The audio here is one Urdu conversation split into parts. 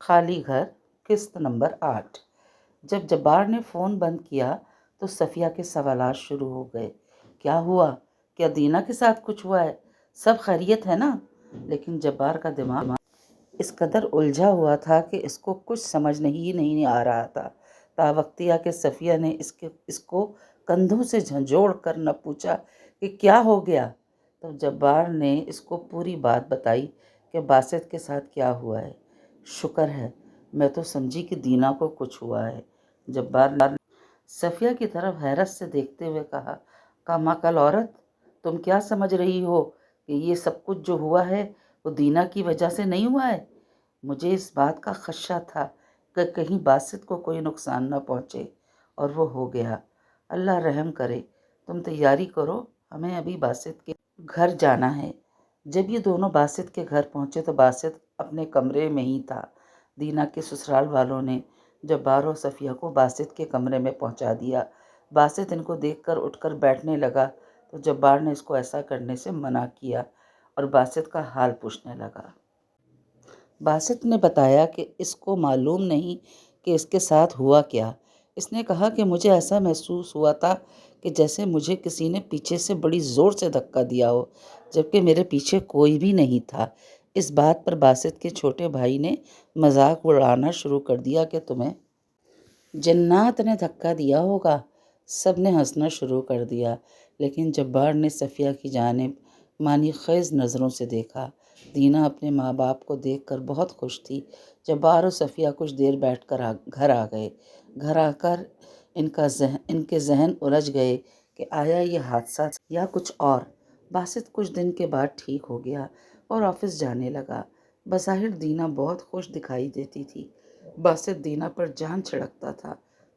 خالی گھر قسط نمبر 8۔ جب جبار نے فون بند کیا تو صفیہ کے سوالات شروع ہو گئے۔ کیا ہوا؟ کیا دینا کے ساتھ کچھ ہوا ہے؟ سب خیریت ہے نا؟ لیکن جبار کا دماغ اس قدر الجھا ہوا تھا کہ اس کو کچھ سمجھ نہیں آ رہا تھا۔ تاوقتیا کہ صفیہ نے اس کو کندھوں سے جھنجھوڑ کر نہ پوچھا کہ کیا ہو گیا، تو جبار نے اس کو پوری بات بتائی کہ باسط کے ساتھ کیا ہوا ہے۔ شکر ہے، میں تو سمجھی کہ دینا کو کچھ ہوا ہے، جبار نے صفیہ کی طرف حیرت سے دیکھتے ہوئے کہا۔ کامعقل عورت، تم کیا سمجھ رہی ہو کہ یہ سب کچھ جو ہوا ہے وہ دینا کی وجہ سے نہیں ہوا ہے؟ مجھے اس بات کا خدشہ تھا کہ کہیں باسط کو کوئی نقصان نہ پہنچے، اور وہ ہو گیا۔ اللہ رحم کرے، تم تیاری کرو، ہمیں ابھی باسط کے گھر جانا ہے۔ جب یہ دونوں باسط کے گھر پہنچے تو باسط اپنے کمرے میں ہی تھا۔ دینا کے سسرال والوں نے جبار اور صفیہ کو باسط کے کمرے میں پہنچا دیا۔ باسط ان کو دیکھ کر اٹھ کر بیٹھنے لگا تو جبار نے اس کو ایسا کرنے سے منع کیا اور باسط کا حال پوچھنے لگا۔ باسط نے بتایا کہ اس کو معلوم نہیں کہ اس کے ساتھ ہوا کیا۔ اس نے کہا کہ مجھے ایسا محسوس ہوا تھا کہ جیسے مجھے کسی نے پیچھے سے بڑی زور سے دھکا دیا ہو، جبکہ میرے پیچھے کوئی بھی نہیں تھا۔ اس بات پر باسط کے چھوٹے بھائی نے مذاق اڑانا شروع کر دیا کہ تمہیں جنات نے دھکا دیا ہوگا۔ سب نے ہنسنا شروع کر دیا، لیکن جبار نے صفیہ کی جانب معنی خیز نظروں سے دیکھا۔ دینا اپنے ماں باپ کو دیکھ کر بہت خوش تھی۔ جبار اور صفیہ کچھ دیر بیٹھ کر گھر آ گئے۔ گھر آ کر ان کے ذہن الجھ گئے کہ آیا یہ حادثہ یا کچھ اور۔ باسط کچھ دن کے بعد ٹھیک ہو گیا اور آفس جانے لگا۔ بظاہر دینا بہت خوش دکھائی دیتی تھی۔ باسط دینا پر جان چھڑکتا تھا۔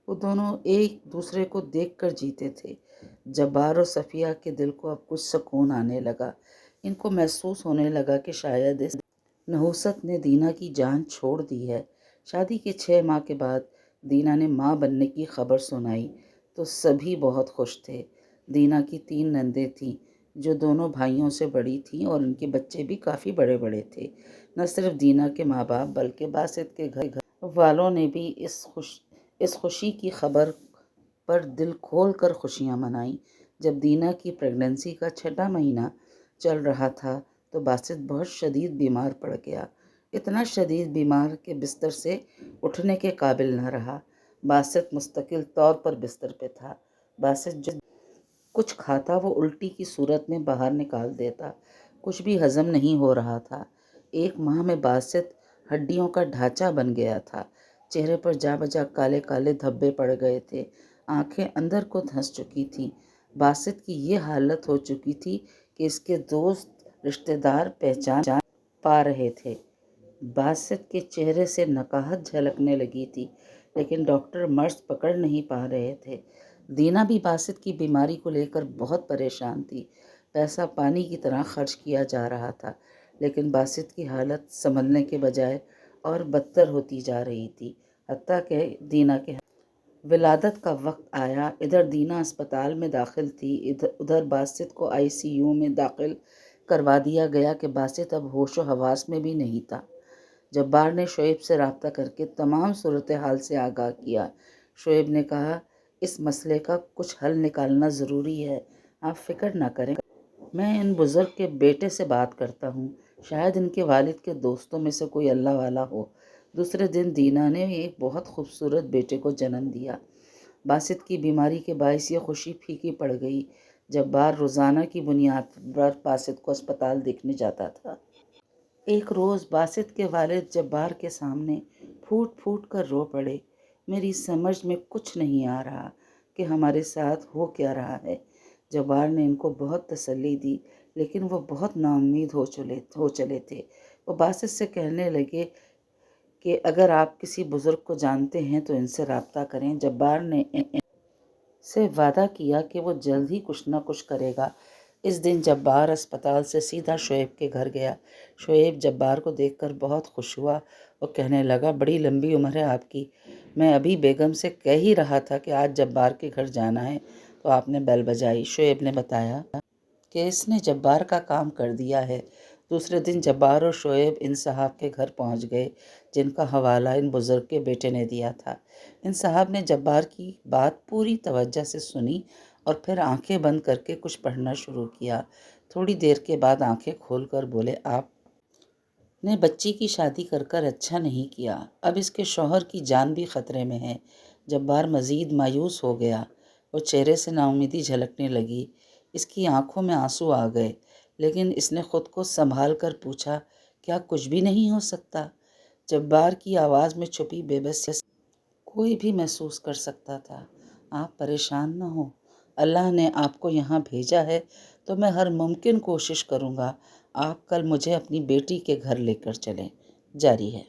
وہ دونوں ایک دوسرے کو دیکھ کر جیتے تھے۔ جبار اور صفیہ کے دل کو اب کچھ سکون آنے لگا۔ ان کو محسوس ہونے لگا کہ شاید اس نحوست نے دینا کی جان چھوڑ دی ہے۔ شادی کے 6 ماہ کے بعد دینا نے ماں بننے کی خبر سنائی تو سبھی بہت خوش تھے۔ دینا کی 3 نندیں تھیں جو دونوں بھائیوں سے بڑی تھیں اور ان کے بچے بھی کافی بڑے بڑے تھے۔ نہ صرف دینا کے ماں باپ بلکہ باسط کے گھر والوں نے بھی اس خوشی کی خبر پر دل کھول کر خوشیاں منائیں۔ جب دینا کی پریگننسی کا 6واں مہینہ چل رہا تھا تو باسط بہت شدید بیمار پڑ گیا۔ اتنا شدید بیمار کہ بستر سے اٹھنے کے قابل نہ رہا۔ باسط مستقل طور پر بستر پہ تھا۔ باسط جو کچھ کھاتا وہ الٹی کی صورت میں باہر نکال دیتا۔ کچھ بھی ہضم نہیں ہو رہا تھا۔ 1 ماہ میں باسط ہڈیوں کا ڈھانچہ بن گیا تھا۔ چہرے پر جا بجا کالے کالے دھبے پڑ گئے تھے۔ آنکھیں اندر کو دھنس چکی تھیں۔ باسط کی یہ حالت ہو چکی تھی کہ اس کے دوست رشتہ دار پہچان پا رہے تھے۔ باسط کے چہرے سے نکاہت جھلکنے لگی تھی، لیکن ڈاکٹر مرض پکڑ نہیں پا رہے تھے۔ دینا بھی باسط کی بیماری کو لے کر بہت پریشان تھی۔ پیسہ پانی کی طرح خرچ کیا جا رہا تھا، لیکن باسط کی حالت سنبھلنے کے بجائے اور بدتر ہوتی جا رہی تھی، حتیٰ کہ دینا کے ولادت کا وقت آیا۔ ادھر دینا اسپتال میں داخل تھی، ادھر باسط کو ICU میں داخل کروا دیا گیا کہ باسط اب ہوش و حواس میں بھی نہیں تھا۔ جبار نے شعیب سے رابطہ کر کے تمام صورتحال سے آگاہ کیا۔ شعیب نے کہا، اس مسئلے کا کچھ حل نکالنا ضروری ہے، آپ فکر نہ کریں، میں ان بزرگ کے بیٹے سے بات کرتا ہوں، شاید ان کے والد کے دوستوں میں سے کوئی اللہ والا ہو۔ دوسرے دن دینا نے ایک بہت خوبصورت بیٹے کو جنم دیا۔ باسط کی بیماری کے باعث یہ خوشی پھیکی پڑ گئی۔ جبار روزانہ کی بنیاد پر باسط کو اسپتال دیکھنے جاتا تھا۔ ایک روز باسط کے والد جبار کے سامنے پھوٹ پھوٹ کر رو پڑے۔ میری سمجھ میں کچھ نہیں آ رہا کہ ہمارے ساتھ ہو کیا رہا ہے۔ جبار نے ان کو بہت تسلی دی، لیکن وہ بہت نا امید ہو چلے تھے۔ وہ باسط سے کہنے لگے کہ اگر آپ کسی بزرگ کو جانتے ہیں تو ان سے رابطہ کریں۔ جبار نے سے وعدہ کیا کہ وہ جلد ہی کچھ نہ کچھ کرے گا۔ اس دن جبار اسپتال سے سیدھا شعیب کے گھر گیا۔ شعیب جبار کو دیکھ کر بہت خوش ہوا اور کہنے لگا، بڑی لمبی عمر ہے آپ کی، میں ابھی بیگم سے کہہ ہی رہا تھا کہ آج جبار کے گھر جانا ہے تو آپ نے بیل بجائی۔ شعیب نے بتایا کہ اس نے جبار کا کام کر دیا ہے۔ دوسرے دن جبار اور شعیب ان صاحب کے گھر پہنچ گئے۔ جن کا حوالہ ان بزرگ کے بیٹے نے دیا تھا۔ ان صاحب نے جبار کی بات پوری توجہ سے سنی اور پھر آنکھیں بند کر کے کچھ پڑھنا شروع کیا۔ تھوڑی دیر کے بعد آنکھیں کھول کر بولے، آپ نے بچی کی شادی کر کر اچھا نہیں کیا، اب اس کے شوہر کی جان بھی خطرے میں ہے۔ جبار مزید مایوس ہو گیا اور چہرے سے نا امیدی جھلکنے لگی۔ اس کی آنکھوں میں آنسو آ گئے، لیکن اس نے خود کو سنبھال کر پوچھا، کیا کچھ بھی نہیں ہو سکتا؟ جبار کی آواز میں چھپی بے بسی کوئی بھی محسوس کر سکتا تھا۔ آپ پریشان نہ ہوں، اللہ نے آپ کو یہاں بھیجا ہے تو میں ہر ممکن کوشش کروں گا آپ کل مجھے اپنی بیٹی کے گھر لے کر چلیں۔ جاری ہے۔